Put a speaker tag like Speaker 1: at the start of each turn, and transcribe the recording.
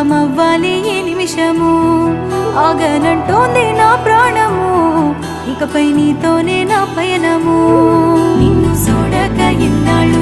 Speaker 1: దూరమవ్వాలి ఈ నిమిషము, ఆగనంటోంది నా ప్రాణము, ఇకపై నీతోనే నా పయనము. నిన్ను చూడక ఇన్నాళ్ళు